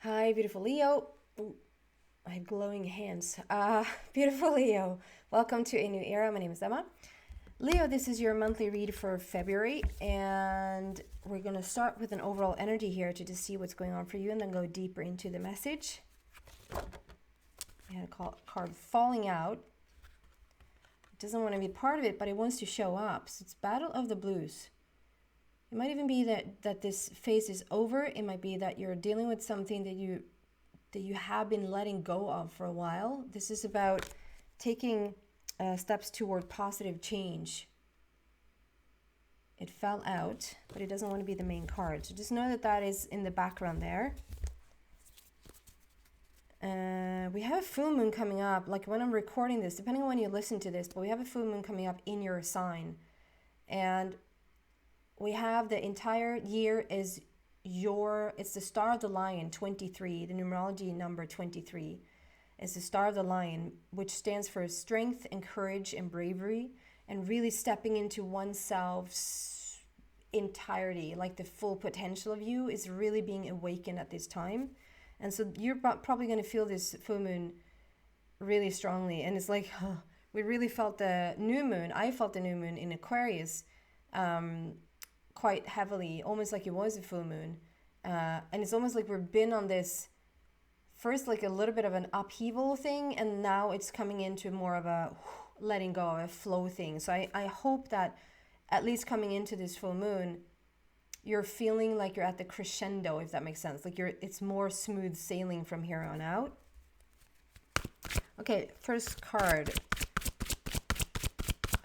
Hi, beautiful Leo. Ooh, I have glowing hands. Beautiful Leo, welcome to a new era. My name is Emma. Leo, this is your monthly read for February, and we're going to start with an overall energy here to just see what's going on for you and then go deeper into the message. We had a card falling out. It doesn't want to be part of it, but it wants to show up. So it's Battle of the Blues. It might even be that this phase is over. It might be that you're dealing with something that you have been letting go of for a while. This is about taking steps toward positive change. It fell out, but it doesn't want to be the main card. So just know that that is in the background there. We have a full moon coming up. Like when I'm recording this, depending on when you listen to this, but we have a full moon coming up in your sign. And we have the entire year is it's the star of the lion, 23, the numerology number 23. It's the star of the lion, which stands for strength and courage and bravery and really stepping into oneself's entirety, like the full potential of you is really being awakened at this time. And so you're probably going to feel this full moon really strongly. And it's like, we really felt the new moon. I felt the new moon in Aquarius quite heavily, almost like it was a full moon. And it's almost like we've been on this first, like a little bit of an upheaval thing. And now it's coming into more of a letting go, of a flow thing. So I hope that at least coming into this full moon, you're feeling like you're at the crescendo, if that makes sense. Like it's more smooth sailing from here on out. Okay, first card.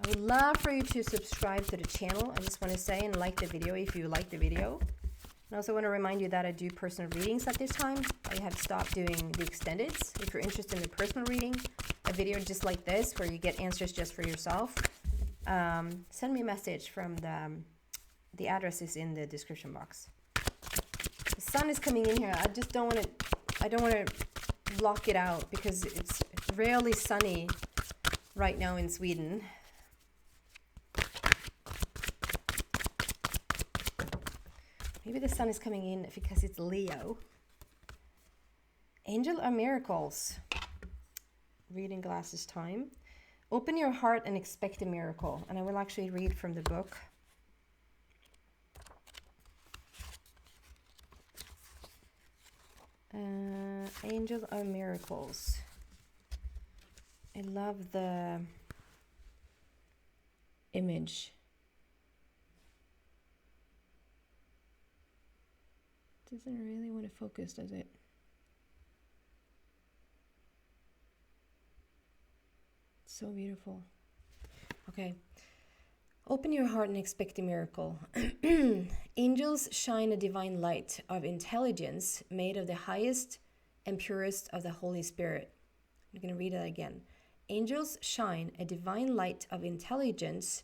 I would love for you to subscribe to the channel. I just want to say, and like the video if you like the video. And I also want to remind you that I do personal readings at this time. I have stopped doing the extendeds. If you're interested in a personal reading, a video just like this where you get answers just for yourself, send me a message from the address is in the description box. The sun is coming in here. I just don't want to block it out because it's rarely sunny right now in Sweden. Maybe the sun is coming in because it's Leo. Angel of Miracles. Reading glasses time. Open your heart and expect a miracle. And I will actually read from the book. Angel of Miracles. I love the image. Doesn't really want to focus, does it? So beautiful. Okay. Open your heart and expect a miracle. Angels shine a divine light of intelligence made of the highest and purest of the Holy Spirit. I'm going to read it again. Angels shine a divine light of intelligence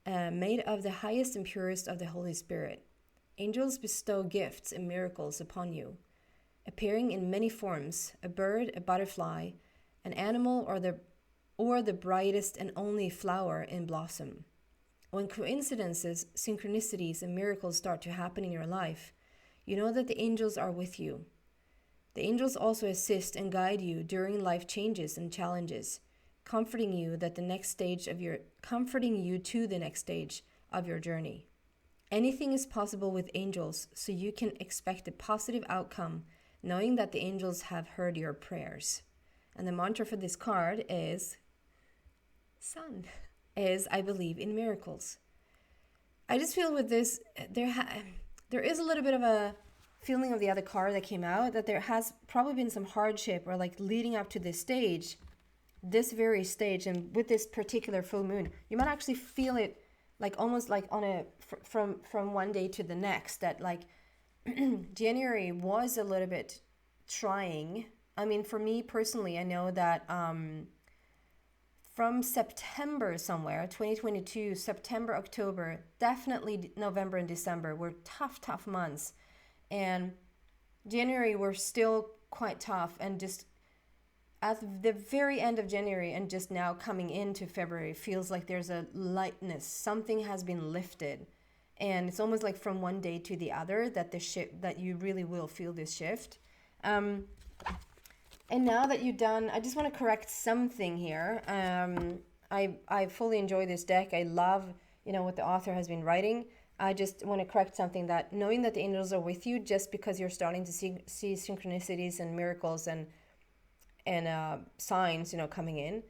made of the highest and purest of the Holy Spirit. Angels bestow gifts and miracles upon you, appearing in many forms, a bird, a butterfly, an animal, or the brightest and only flower in blossom. When coincidences, synchronicities, and miracles start to happen in your life, you know that the angels are with you. The angels also assist and guide you during life changes and challenges, comforting you to the next stage of your journey. Anything is possible with angels, so you can expect a positive outcome, knowing that the angels have heard your prayers. And the mantra for this card is I believe in miracles. I just feel with this, there is a little bit of a feeling of the other card that came out, that there has probably been some hardship or like leading up to this very stage, and with this particular full moon, you might actually feel it like almost like on a from one day to the next, that like January was a little bit trying. I mean, for me personally, I know that from September somewhere, 2022, September, October, definitely November and December were tough months. And January were still quite tough, and just at the very end of January and just now coming into February feels like there's a lightness. Something has been lifted. And it's almost like from one day to the other that that you really will feel this shift. And now that you've done, I just want to correct something here. I fully enjoy this deck. I love, what the author has been writing. I just want to correct something, that knowing that the angels are with you just because you're starting to see synchronicities and miracles and signs, coming in.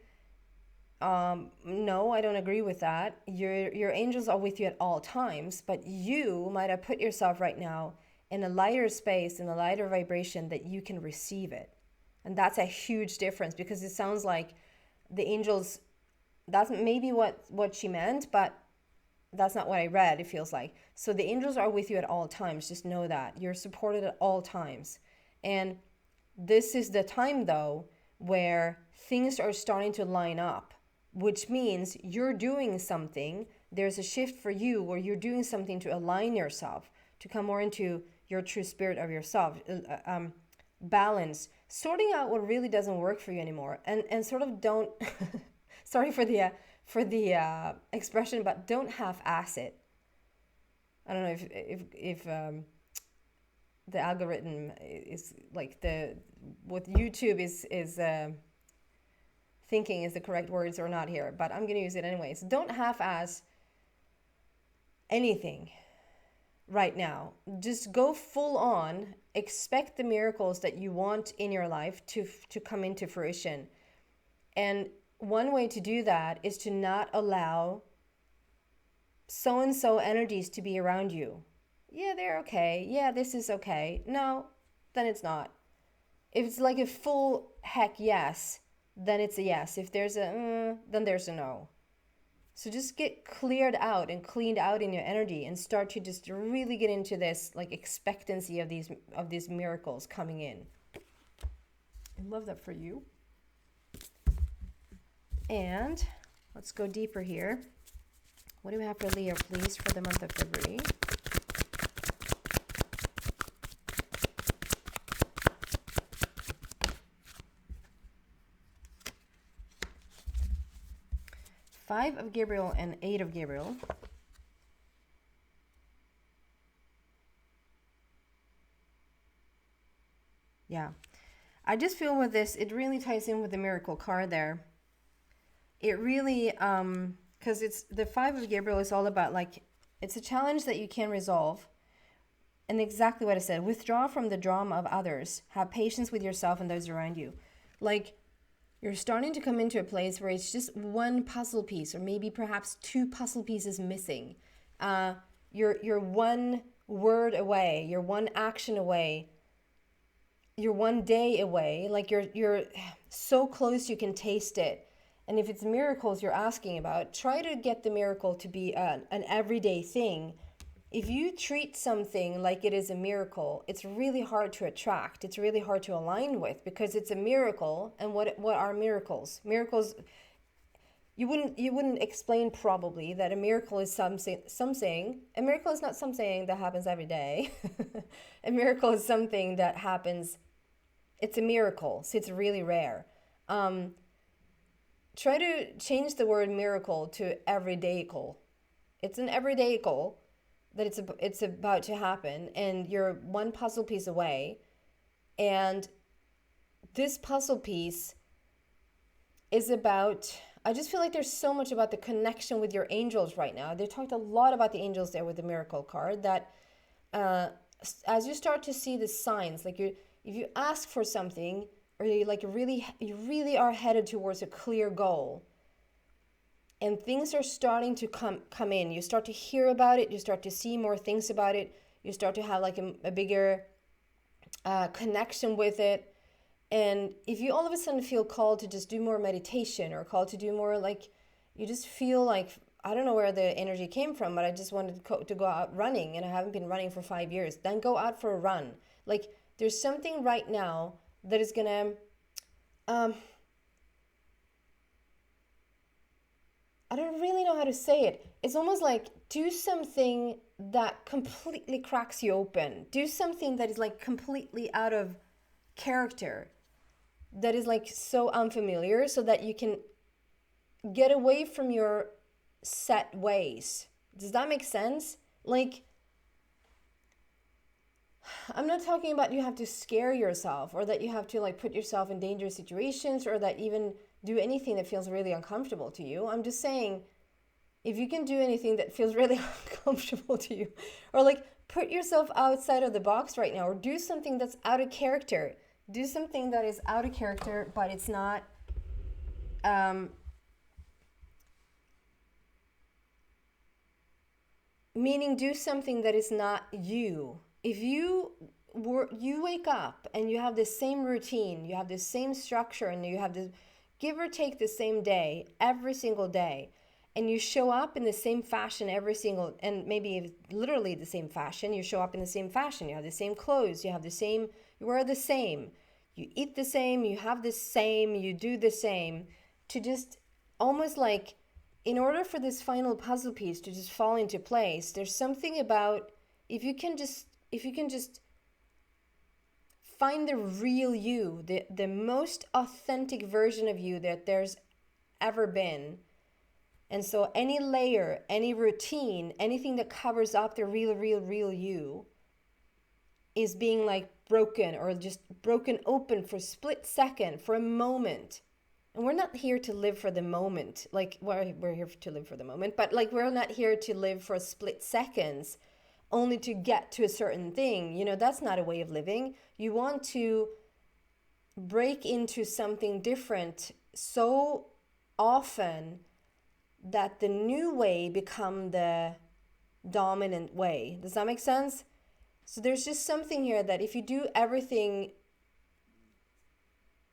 No, I don't agree with that. Your angels are with you at all times, but you might have put yourself right now in a lighter space, in a lighter vibration that you can receive it. And that's a huge difference, because it sounds like the angels, that's maybe what she meant, but that's not what I read, it feels like. So the angels are with you at all times. Just know that. You're supported at all times. And this is the time, though, where things are starting to line up, which means you're doing something. There's a shift for you where you're doing something to align yourself, to come more into your true spirit of yourself. Balance, sorting out what really doesn't work for you anymore, and sort of don't sorry for the expression, but don't half-ass it. I don't know if the algorithm is like what YouTube is thinking is the correct words or not here, but I'm going to use it anyways. Don't half-ass anything right now. Just go full on. Expect the miracles that you want in your life to come into fruition. And one way to do that is to not allow so-and-so energies to be around you. Yeah, they're okay. Yeah, this is okay. No, then it's not. If it's like a full heck yes, then it's a yes. If there's a then there's a no. So just get cleared out and cleaned out in your energy, and start to just really get into this like expectancy of these miracles coming in. I love that for you. And let's go deeper here. What do we have for Leo, please, for the month of February? Five of Gabriel and 8 of Gabriel. Yeah. I just feel with this, it really ties in with the miracle card there. It really, because it's the 5 of Gabriel is all about, like, it's a challenge that you can resolve. And exactly what I said, withdraw from the drama of others. Have patience with yourself and those around you. Like, you're starting to come into a place where it's just one puzzle piece, or maybe perhaps 2 puzzle pieces missing. You're one word away, you're one action away, you're one day away. Like you're so close you can taste it. And if it's miracles you're asking about, try to get the miracle to be an everyday thing. If you treat something like it is a miracle, it's really hard to attract. It's really hard to align with, because it's a miracle. And what are miracles? Miracles, you wouldn't explain probably that a miracle is something. A miracle is not something that happens every day. A miracle is something that happens. It's a miracle, so it's really rare. Try to change the word miracle to everydaycal. It's an everydaycal that it's about to happen, and you're one puzzle piece away. And this puzzle piece is about, I just feel like there's so much about the connection with your angels right now. They talked a lot about the angels there with the miracle card, that as you start to see the signs, like if you ask for something, or you really are headed towards a clear goal, and things are starting to come in. You start to hear about it. You start to see more things about it. You start to have like a bigger connection with it. And if you all of a sudden feel called to just do more meditation, or called to do more, like, you just feel like, I don't know where the energy came from, but I just wanted to go out running, and I haven't been running for 5 years. Then go out for a run. Like, there's something right now that is gonna, I don't really know how to say it. It's almost like, do something that completely cracks you open. Do something that is like completely out of character, that is like so unfamiliar, so that you can get away from your set ways. Does that make sense? Like, I'm not talking about you have to scare yourself or that you have to like put yourself in dangerous situations or that even do anything that feels really uncomfortable to you. I'm just saying if you can do anything that feels really uncomfortable to you or like put yourself outside of the box right now or do something that's out of character. Do something that is out of character, but it's not meaning do something that is not you. If you wake up and you have the same routine, you have the same structure, and you have this give or take the same day every single day, and you show up in the same fashion every single, and maybe literally the same fashion, you show up in the same fashion, you have the same clothes, you have the same, you wear the same, you eat the same, you have the same, you do the same, to just almost like in order for this final puzzle piece to just fall into place, there's something about if you can just find the real you, the most authentic version of you that there's ever been. And so any layer, any routine, anything that covers up the real you is being like broken or just broken open for a split second, for a moment. And we're not here to live for the moment. Like, we're here to live for the moment, but like we're not here to live for split seconds only to get to a certain thing. You know, that's not a way of living. You want to break into something different so often that the new way become the dominant way. Does that make sense? So there's just something here that if you do everything,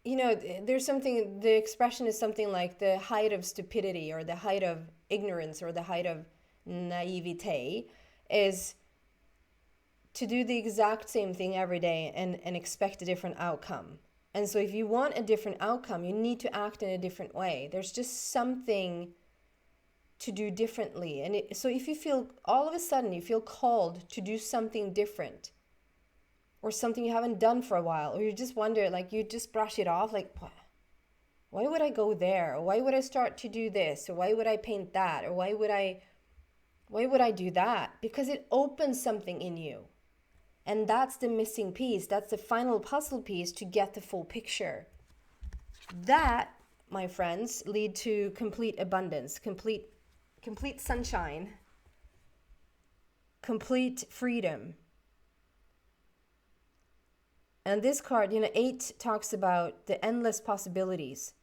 you know, there's something, the expression is something like the height of stupidity or the height of ignorance or the height of naivete is to do the exact same thing every day and expect a different outcome. And so if you want a different outcome, you need to act in a different way. There's just something to do differently. And so if you feel, all of a sudden, you feel called to do something different or something you haven't done for a while, or you just wonder, like you just brush it off, like, why would I go there? Or why would I start to do this? Or why would I paint that? Or why would I do that? Because it opens something in you. And that's the missing piece. That's the final puzzle piece to get the full picture. That, my friends, lead to complete abundance, complete sunshine, complete freedom. And this card, 8 talks about the endless possibilities,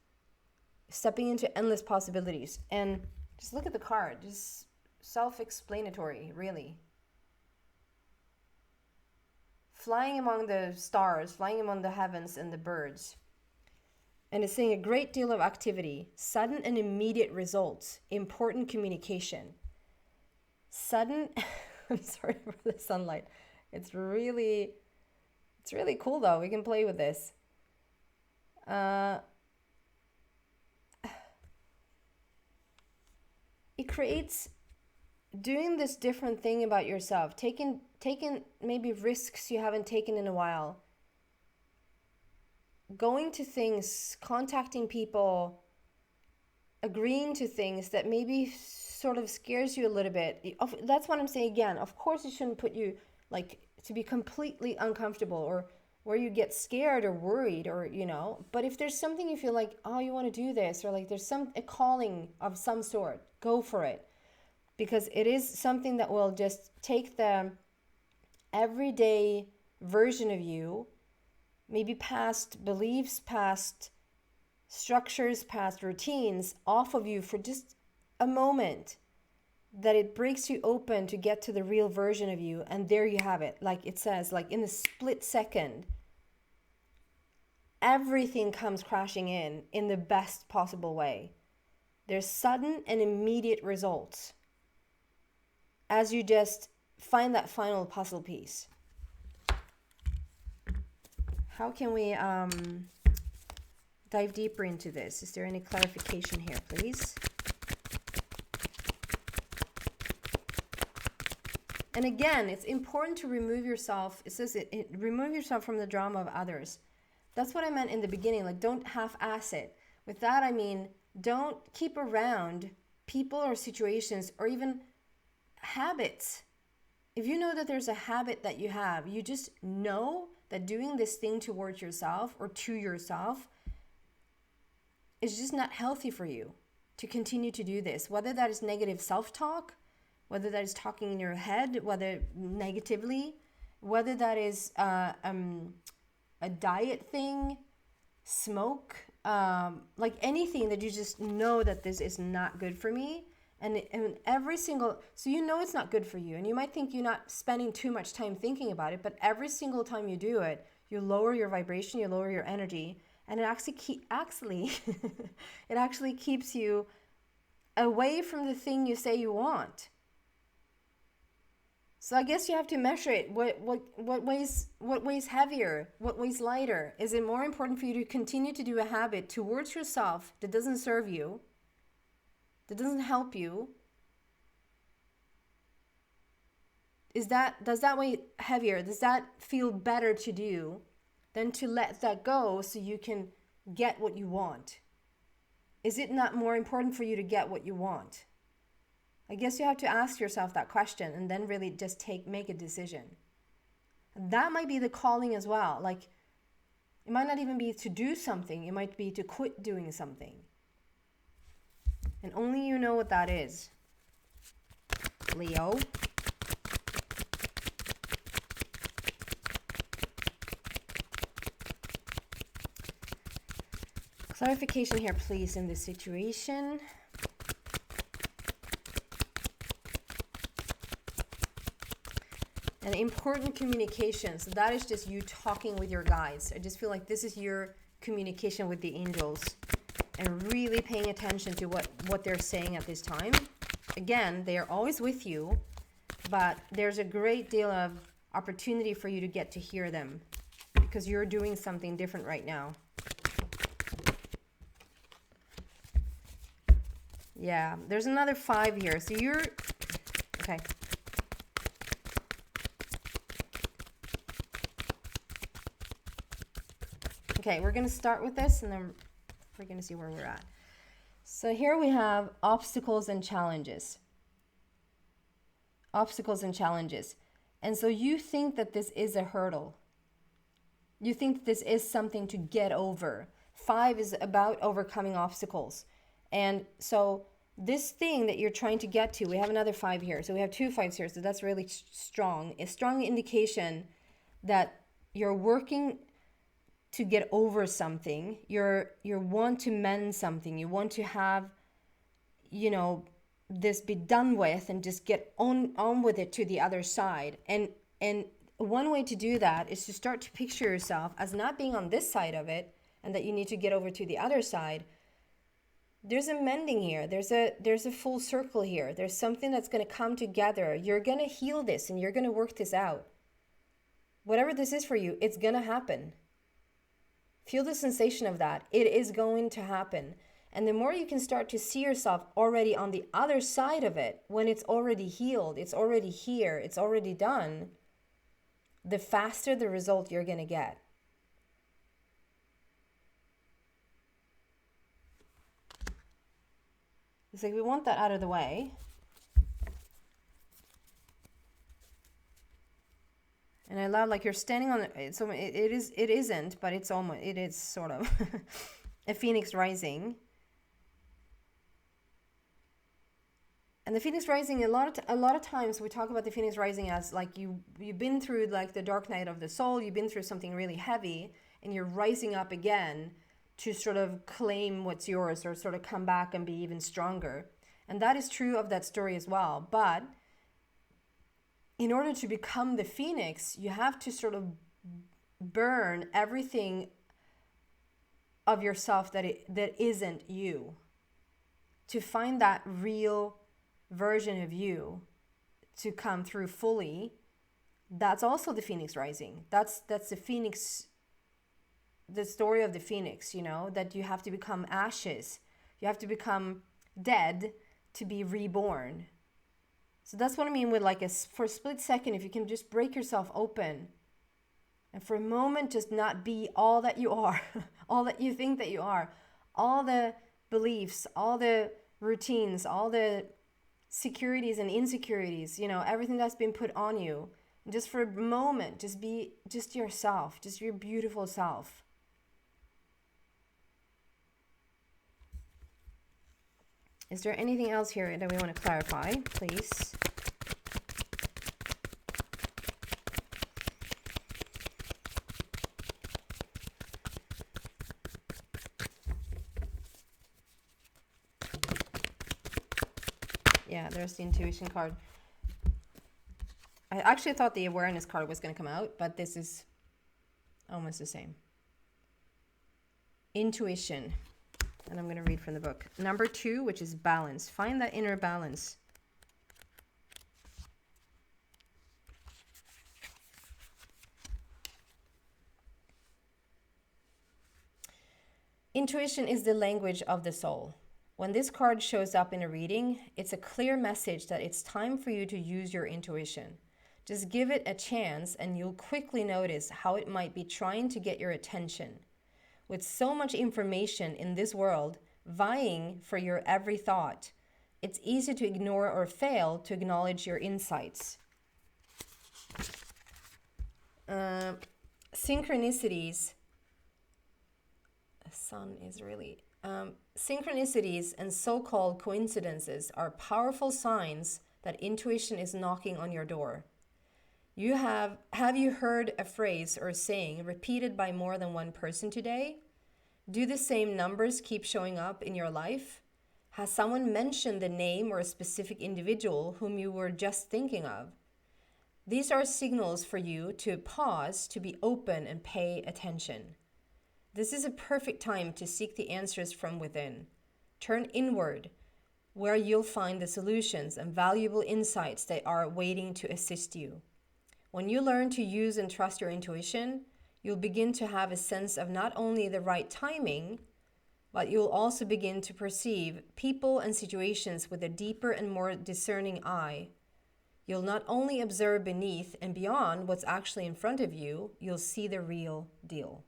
stepping into endless possibilities. And just look at the card, just self-explanatory, really. Flying among the stars, flying among the heavens and the birds. And it's saying a great deal of activity, sudden and immediate results, important communication. Sudden, I'm sorry for the sunlight. It's really cool though. We can play with this. It creates doing this different thing about yourself, taking maybe risks you haven't taken in a while. Going to things, contacting people, agreeing to things that maybe sort of scares you a little bit. That's what I'm saying again. Of course, it shouldn't put you like to be completely uncomfortable or where you get scared or worried or, but if there's something you feel like, oh, you want to do this, or like there's a calling of some sort, go for it. Because it is something that will just take the everyday version of you, maybe past beliefs, past structures, past routines off of you for just a moment, that it breaks you open to get to the real version of you. And there you have it. Like it says, like in a split second, everything comes crashing in the best possible way. There's sudden and immediate results as you just find that final puzzle piece. How can we dive deeper into this? Is there any clarification here, please? And again, it's important to remove yourself. It says remove yourself from the drama of others. That's what I meant in the beginning. Like, don't half-ass it. With that, I mean, don't keep around people or situations or even habits if you know that there's a habit that you have, you just know that doing this thing towards yourself or to yourself is just not healthy for you to continue to do this. Whether that is negative self-talk, whether that is talking in your head, whether negatively, whether that is a diet thing, smoke, like anything that you just know that this is not good for me. And every single, so you know it's not good for you, and you might think you're not spending too much time thinking about it, but every single time you do it, you lower your vibration, you lower your energy, and it actually it actually keeps you away from the thing you say you want. So I guess you have to measure it. What weighs heavier? What weighs lighter? Is it more important for you to continue to do a habit towards yourself that doesn't serve you, that doesn't help you? Does that weigh heavier? Does that feel better to do than to let that go so you can get what you want? Is it not more important for you to get what you want? I guess you have to ask yourself that question and then really just make a decision. That might be the calling as well. Like, it might not even be to do something. It might be to quit doing something. And only you know what that is, Leo. Clarification here, please, in this situation. And important communication. So that is just you talking with your guides. I just feel like this is your communication with the angels and really paying attention to what they're saying at this time. Again, they are always with you, but there's a great deal of opportunity for you to get to hear them because you're doing something different right now. Yeah, there's another 5 here. So you're, okay. Okay, we're going to start with this and then we're going to see where we're at. So here we have obstacles and challenges. Obstacles and challenges. And so you think that this is a hurdle. You think that this is something to get over. 5 is about overcoming obstacles. And so this thing that you're trying to get to, we have another 5 here. So we have 2 5s here. So that's really strong. A strong indication that you're working to get over something. You want to mend something. You want to have, this be done with and just get on with it to the other side. And one way to do that is to start to picture yourself as not being on this side of it and that you need to get over to the other side. There's a mending here. There's a full circle here. There's something that's going to come together. You're going to heal this and you're going to work this out. Whatever this is for you, it's going to happen. Feel the sensation of that. It is going to happen. And the more you can start to see yourself already on the other side of it, when it's already healed, it's already here, it's already done, the faster the result you're going to get. It's like we want that out of the way. And I love, like, you're standing on it. So it isn't, but it is sort of a phoenix rising. And the phoenix rising, a lot of times we talk about the phoenix rising as like you've been through like the dark night of the soul, you've been through something really heavy, and you're rising up again to sort of claim what's yours or sort of come back and be even stronger. And that is true of that story as well. But in order to become the phoenix, you have to sort of burn everything of yourself that isn't you. To find that real version of you to come through fully, that's also the phoenix rising. That's the phoenix, the story of the phoenix, that you have to become ashes. You have to become dead to be reborn. So that's what I mean with for a split second, if you can just break yourself open and for a moment just not be all that you are, all that you think that you are, all the beliefs, all the routines, all the securities and insecurities, you know, everything that's been put on you. Just for a moment, just be just yourself, just your beautiful self. Is there anything else here that we want to clarify, please? Yeah, there's the intuition card. I actually thought the awareness card was going to come out, but this is almost the same. Intuition. And I'm going to read from the book. Number 2, which is balance. Find that inner balance. Intuition is the language of the soul. When this card shows up in a reading, it's a clear message that it's time for you to use your intuition. Just give it a chance and you'll quickly notice how it might be trying to get your attention. With so much information in this world vying for your every thought, it's easy to ignore or fail to acknowledge your insights. Synchronicities. The sun is really... synchronicities and so-called coincidences are powerful signs that intuition is knocking on your door. Have you heard a phrase or saying repeated by more than one person today? Do the same numbers keep showing up in your life? Has someone mentioned the name or a specific individual whom you were just thinking of? These are signals for you to pause, to be open and pay attention. This is a perfect time to seek the answers from within. Turn inward, where you'll find the solutions and valuable insights that are waiting to assist you. When you learn to use and trust your intuition, you'll begin to have a sense of not only the right timing, but you'll also begin to perceive people and situations with a deeper and more discerning eye. You'll not only observe beneath and beyond what's actually in front of you, you'll see the real deal.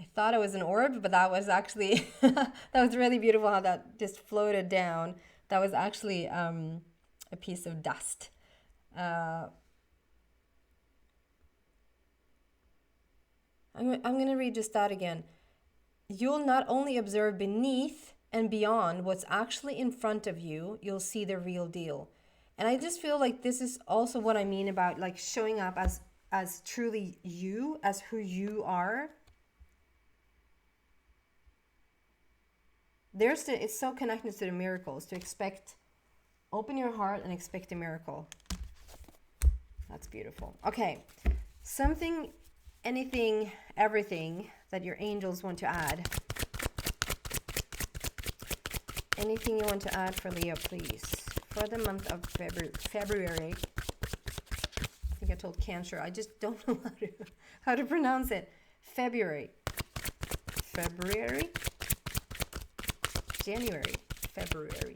I thought it was an orb, but that was actually, that was really beautiful how that just floated down. That was actually a piece of dust. I'm going to read just that again. You'll not only observe beneath and beyond what's actually in front of you, you'll see the real deal. And I just feel like this is also what I mean about like showing up as truly you, as who you are. It's so connected to the miracles, to open your heart and expect a miracle. That's beautiful. Okay, something, anything, everything that your angels want to add. Anything you want to add for Leo, please, for the month of February. I think I told Cancer. I just don't know how to pronounce it. February. January, February.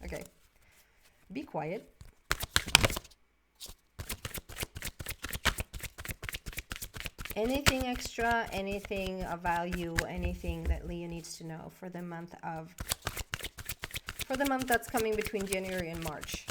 Okay. Be quiet. Anything extra, anything of value, anything that Leo needs to know for the month that's coming between January and March.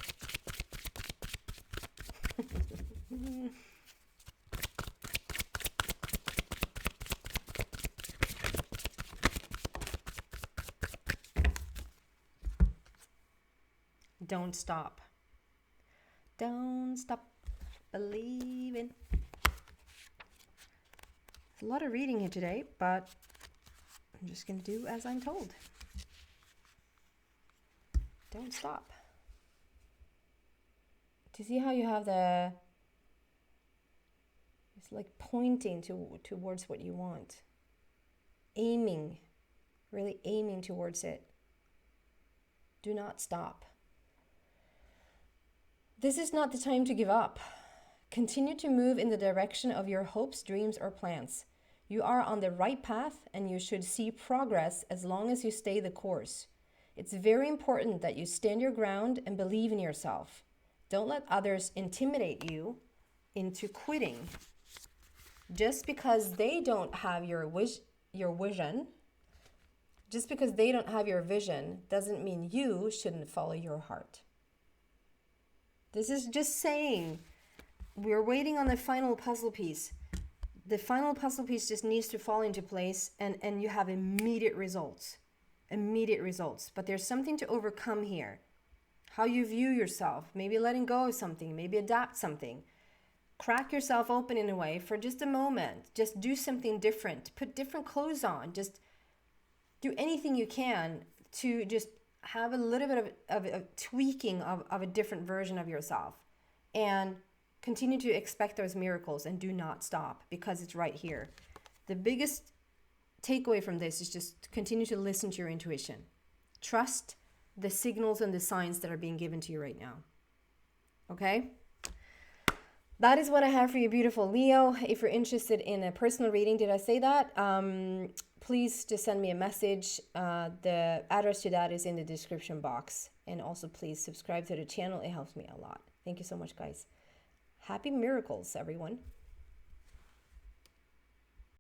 Don't stop. Don't stop believing. There's a lot of reading here today, but I'm just going to do as I'm told. Don't stop. Do you see how you have it's like pointing towards what you want. Aiming, really aiming towards it. Do not stop. This is not the time to give up. Continue to move in the direction of your hopes, dreams, or plans. You are on the right path and you should see progress as long as you stay the course. It's very important that you stand your ground and believe in yourself. Don't let others intimidate you into quitting. Just because they don't have your vision Just because they don't have your vision doesn't mean you shouldn't follow your heart. This is just saying we're waiting on the final puzzle piece. The final puzzle piece just needs to fall into place, and you have immediate results. Immediate results. But there's something to overcome here. How you view yourself, maybe letting go of something, maybe adapt something. Crack yourself open in a way for just a moment. Just do something different. Put different clothes on. Just do anything you can to just have a little bit of a tweaking of a different version of yourself. And continue to expect those miracles and do not stop, because it's right here. The biggest takeaway from this is just continue to listen to your intuition. Trust the signals and the signs that are being given to you right now. Okay? That is what I have for you, beautiful Leo. If you're interested in a personal reading, did I say that? Please just send me a message. The address to that is in the description box. And also please subscribe to the channel. It helps me a lot. Thank you so much, guys. Happy miracles, everyone.